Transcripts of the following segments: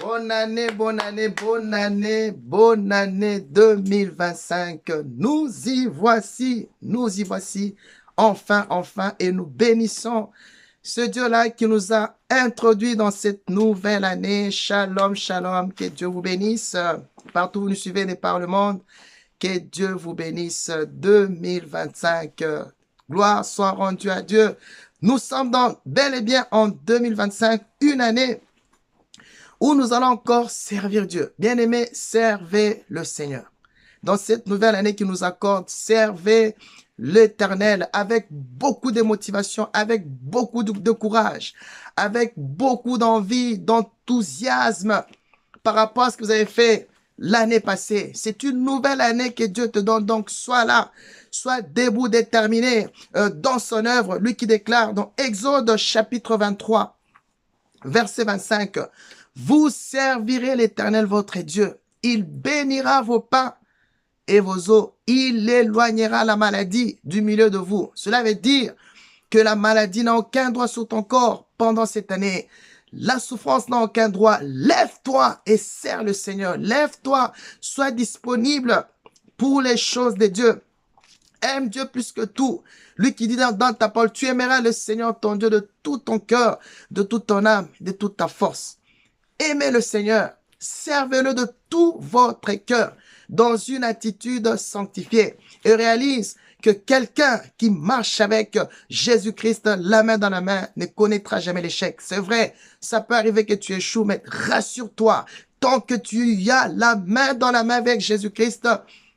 Bonne année, bonne année, bonne année, bonne année 2025. Nous y voici, enfin, enfin, et nous bénissons ce Dieu-là qui nous a introduits dans cette nouvelle année. Shalom, shalom, que Dieu vous bénisse. Partout où vous nous suivez par le monde, que Dieu vous bénisse. 2025, gloire soit rendue à Dieu. Nous sommes donc bel et bien en 2025, une année où nous allons encore servir Dieu. Bien-aimés, servez le Seigneur. Dans cette nouvelle année qu'il nous accorde, servez l'Éternel avec beaucoup de motivation, avec beaucoup de courage, avec beaucoup d'envie, d'enthousiasme par rapport à ce que vous avez fait l'année passée. C'est une nouvelle année que Dieu te donne, donc sois là, sois debout, déterminé dans son œuvre. Lui qui déclare dans Exode chapitre 23, verset 25, vous servirez l'Éternel votre Dieu. Il bénira vos pains et vos eaux. Il éloignera la maladie du milieu de vous. Cela veut dire que la maladie n'a aucun droit sur ton corps pendant cette année. La souffrance n'a aucun droit. Lève-toi et sers le Seigneur. Lève-toi, sois disponible pour les choses de Dieu. Aime Dieu plus que tout. Lui qui dit dans ta parole, tu aimeras le Seigneur ton Dieu de tout ton cœur, de toute ton âme, de toute ta force. Aimez le Seigneur, servez-le de tout votre cœur, dans une attitude sanctifiée. Et réalise que quelqu'un qui marche avec Jésus-Christ, la main dans la main, ne connaîtra jamais l'échec. C'est vrai, ça peut arriver que tu échoues, mais rassure-toi, tant que tu as la main dans la main avec Jésus-Christ,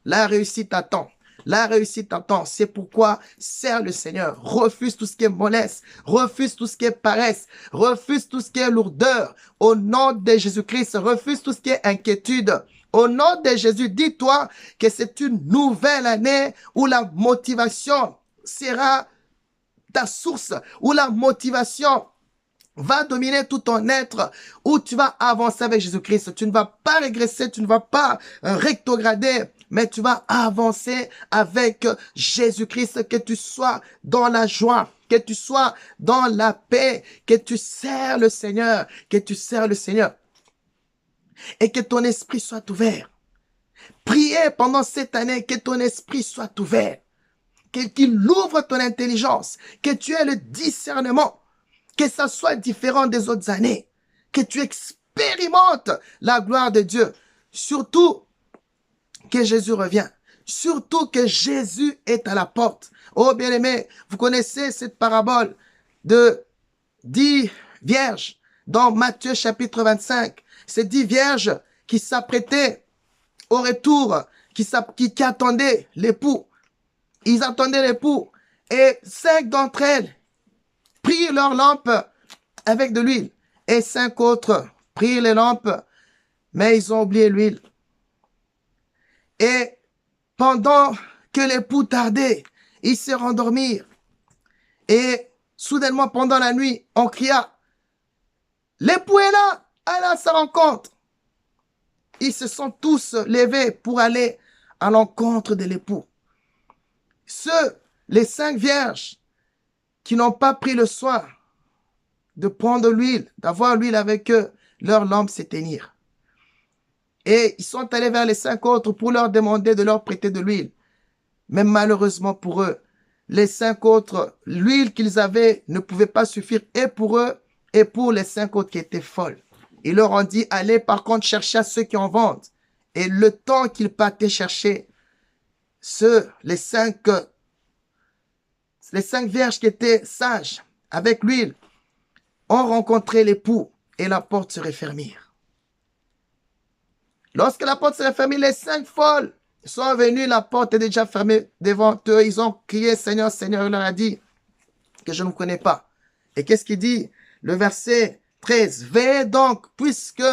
la réussite attend. La réussite t'attend. C'est pourquoi sers le Seigneur. Refuse tout ce qui est mollesse. Refuse tout ce qui est paresse. Refuse tout ce qui est lourdeur. Au nom de Jésus-Christ, refuse tout ce qui est inquiétude. Au nom de Jésus, dis-toi que c'est une nouvelle année où la motivation sera ta source, où la motivation va dominer tout ton être, où tu vas avancer avec Jésus-Christ. Tu ne vas pas régresser, tu ne vas pas rétrograder, mais tu vas avancer avec Jésus-Christ, que tu sois dans la joie, que tu sois dans la paix, que tu sers le Seigneur, que tu sers le Seigneur, et que ton esprit soit ouvert. Priez pendant cette année, que ton esprit soit ouvert, qu'il ouvre ton intelligence, que tu aies le discernement, que ça soit différent des autres années, que tu expérimentes la gloire de Dieu, surtout que Jésus revient, surtout que Jésus est à la porte. Oh bien-aimé, vous connaissez cette parabole de 10 vierges dans Matthieu chapitre 25. Ces 10 vierges qui s'apprêtaient au retour, qui attendaient l'époux. Ils attendaient l'époux et 5 d'entre elles prirent leurs lampes avec de l'huile. Et 5 autres prirent les lampes, mais ils ont oublié l'huile. Et pendant que l'époux tardait, ils se rendormirent. Et soudainement, pendant la nuit, on cria, l'époux est là, allez à sa rencontre. Ils se sont tous levés pour aller à l'encontre de l'époux. Les 5 vierges, qui n'ont pas pris le soin de prendre l'huile, d'avoir l'huile avec eux, leurs lampes s'éteignirent. Et ils sont allés vers les 5 autres pour leur demander de leur prêter de l'huile. Mais malheureusement pour eux, les 5 autres, l'huile qu'ils avaient ne pouvait pas suffire et pour eux et pour les 5 autres qui étaient folles. Ils leur ont dit, allez par contre chercher à ceux qui en vendent. Et le temps qu'ils partaient chercher, les cinq vierges qui étaient sages, avec l'huile, ont rencontré l'époux et la porte se refermit. Lorsque la porte se refermit, les 5 folles sont venues, la porte est déjà fermée devant eux. Ils ont crié, Seigneur, Seigneur, il leur a dit que je ne connais pas. Et qu'est-ce qu'il dit? Le verset 13, veillez donc, puisque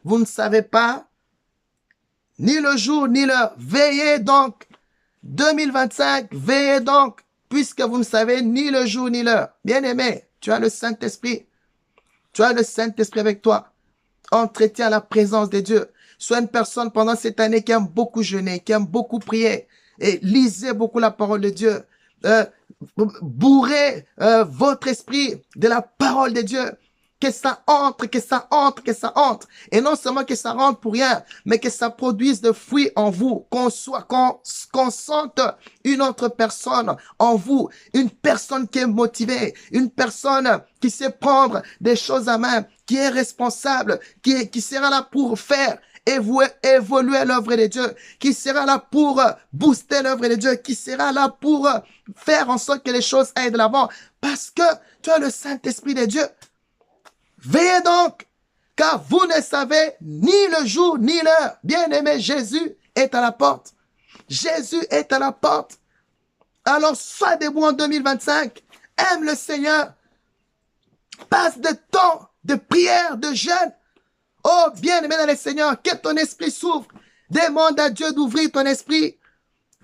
vous ne savez pas ni le jour ni l'heure. Veillez donc, 2025, veillez donc, puisque vous ne savez ni le jour ni l'heure. Bien-aimé, tu as le Saint-Esprit. Tu as le Saint-Esprit avec toi. Entretiens la présence de Dieu. Sois une personne pendant cette année qui aime beaucoup jeûner, qui aime beaucoup prier. Et lisez beaucoup la parole de Dieu. Bourrez votre esprit de la parole de Dieu. Que ça entre, que ça entre, que ça entre. Et non seulement que ça rentre pour rien, mais que ça produise de fruits en vous, qu'on sente une autre personne en vous, une personne qui est motivée, une personne qui sait prendre des choses à main, qui est responsable, qui sera là pour faire évoluer l'œuvre de Dieu, qui sera là pour booster l'œuvre de Dieu, qui sera là pour faire en sorte que les choses aillent de l'avant, parce que tu as le Saint-Esprit de Dieu. Veillez donc, car vous ne savez ni le jour ni l'heure. Bien-aimé, Jésus est à la porte. Jésus est à la porte. Alors, sois debout en 2025. Aime le Seigneur. Passe de temps de prière, de jeûne. Oh, bien-aimé dans le Seigneur, que ton esprit s'ouvre. Demande à Dieu d'ouvrir ton esprit.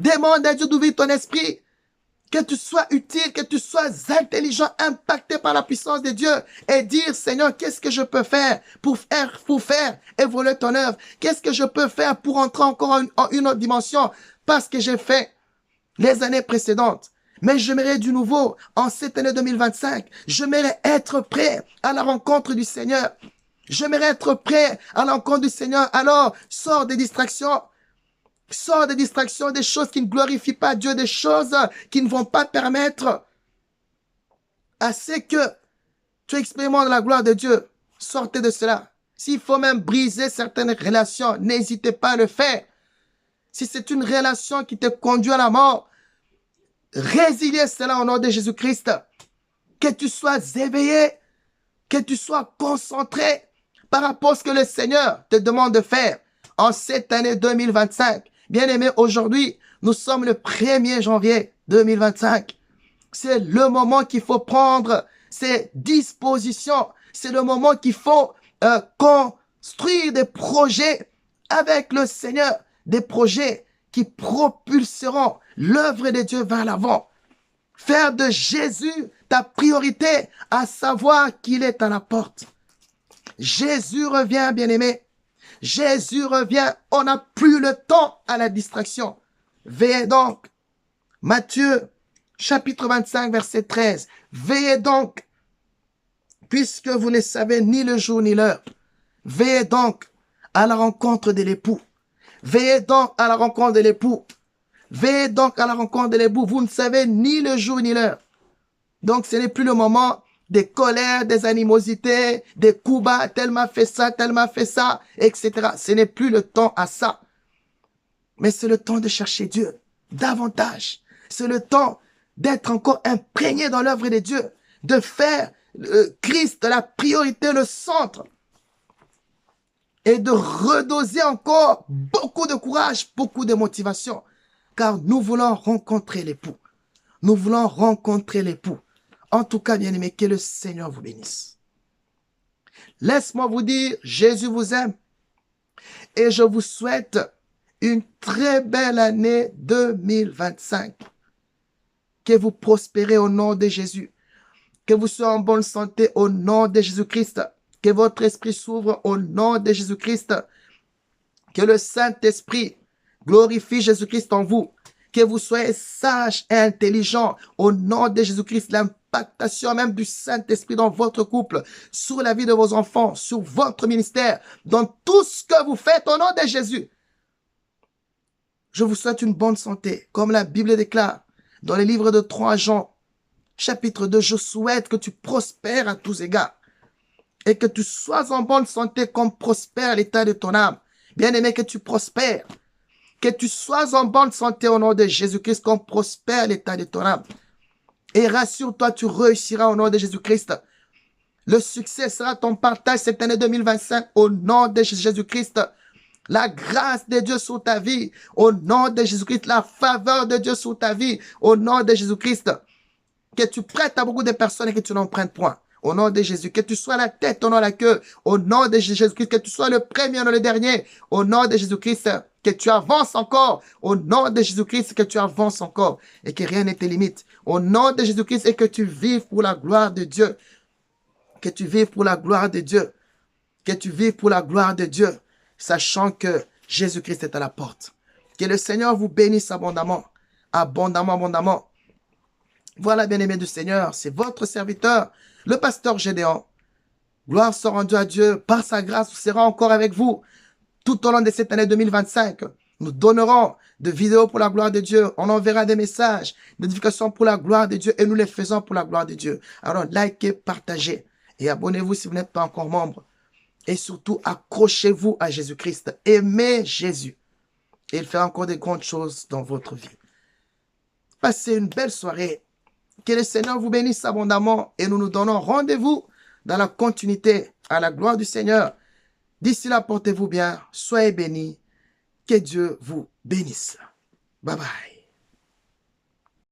Demande à Dieu d'ouvrir ton esprit. Que tu sois utile, que tu sois intelligent, impacté par la puissance de Dieu et dire, Seigneur, qu'est-ce que je peux faire pour faire évoluer ton œuvre? Qu'est-ce que je peux faire pour entrer encore en une autre dimension? Parce que j'ai fait les années précédentes. Mais j'aimerais du nouveau en cette année 2025. J'aimerais être prêt à la rencontre du Seigneur. J'aimerais être prêt à la rencontre du Seigneur. Alors, sors des distractions. Sors des distractions, des choses qui ne glorifient pas Dieu, des choses qui ne vont pas permettre à ce que tu expérimentes la gloire de Dieu. Sortez de cela. S'il faut même briser certaines relations, n'hésitez pas à le faire. Si c'est une relation qui te conduit à la mort, résiliez cela au nom de Jésus-Christ. Que tu sois éveillé, que tu sois concentré par rapport à ce que le Seigneur te demande de faire en cette année 2025. Bien-aimé, aujourd'hui, nous sommes le 1er janvier 2025. C'est le moment qu'il faut prendre ses dispositions. C'est le moment qu'il faut construire des projets avec le Seigneur. Des projets qui propulseront l'œuvre de Dieu vers l'avant. Faire de Jésus ta priorité, à savoir qu'il est à la porte. Jésus revient, bien-aimé. Jésus revient, on n'a plus le temps à la distraction. Veillez donc. Matthieu, chapitre 25, verset 13. Veillez donc, puisque vous ne savez ni le jour ni l'heure. Veillez donc à la rencontre de l'époux. Veillez donc à la rencontre de l'époux. Veillez donc à la rencontre de l'époux. Vous ne savez ni le jour ni l'heure. Donc ce n'est plus le moment des colères, des animosités, des coups bas, tel m'a fait ça, etc. Ce n'est plus le temps à ça. Mais c'est le temps de chercher Dieu davantage. C'est le temps d'être encore imprégné dans l'œuvre de Dieu, de faire Christ la priorité, le centre, et de redoser encore beaucoup de courage, beaucoup de motivation, car nous voulons rencontrer l'époux. Nous voulons rencontrer l'époux. En tout cas, bien-aimés, que le Seigneur vous bénisse. Laisse-moi vous dire, Jésus vous aime et je vous souhaite une très belle année 2025. Que vous prospérez au nom de Jésus. Que vous soyez en bonne santé au nom de Jésus-Christ. Que votre esprit s'ouvre au nom de Jésus-Christ. Que le Saint-Esprit glorifie Jésus-Christ en vous. Que vous soyez sages et intelligents au nom de Jésus-Christ. L'impactation même du Saint-Esprit dans votre couple, sur la vie de vos enfants, sur votre ministère, dans tout ce que vous faites au nom de Jésus. Je vous souhaite une bonne santé, comme la Bible déclare dans le livre de 3 Jean, chapitre 2. Je souhaite que tu prospères à tous égards et que tu sois en bonne santé comme prospère l'état de ton âme. Bien-aimé, que tu prospères, que tu sois en bonne santé au nom de Jésus-Christ comme prospère l'état de ton âme. Et rassure-toi, tu réussiras au nom de Jésus-Christ. Le succès sera ton partage cette année 2025 au nom de Jésus-Christ. La grâce de Dieu sur ta vie, au nom de Jésus-Christ. La faveur de Dieu sur ta vie, au nom de Jésus-Christ. Que tu prêtes à beaucoup de personnes et que tu n'en prennes point. Au nom de Jésus. Que tu sois la tête, au nom de la queue. Au nom de Jésus-Christ. Que tu sois le premier, non le dernier. Au nom de Jésus-Christ. Que tu avances encore. Au nom de Jésus-Christ. Que tu avances encore. Et que rien ne te limite. Au nom de Jésus-Christ. Et que tu vives pour la gloire de Dieu. Que tu vives pour la gloire de Dieu. Que tu vives pour la gloire de Dieu. Sachant que Jésus-Christ est à la porte. Que le Seigneur vous bénisse abondamment. Abondamment, abondamment. Voilà, bien-aimés du Seigneur, c'est votre serviteur, le pasteur Gédéon. Gloire soit rendue à Dieu. Par sa grâce, nous serons encore avec vous tout au long de cette année 2025. Nous donnerons de vidéos pour la gloire de Dieu. On enverra des messages, des notifications pour la gloire de Dieu et nous les faisons pour la gloire de Dieu. Alors, likez, partagez et abonnez-vous si vous n'êtes pas encore membre. Et surtout, accrochez-vous à Jésus-Christ. Aimez Jésus. Et il fait encore de grandes choses dans votre vie. Passez une belle soirée. Que le Seigneur vous bénisse abondamment et nous nous donnons rendez-vous dans la continuité à la gloire du Seigneur. D'ici là, portez-vous bien, soyez bénis, que Dieu vous bénisse. Bye bye.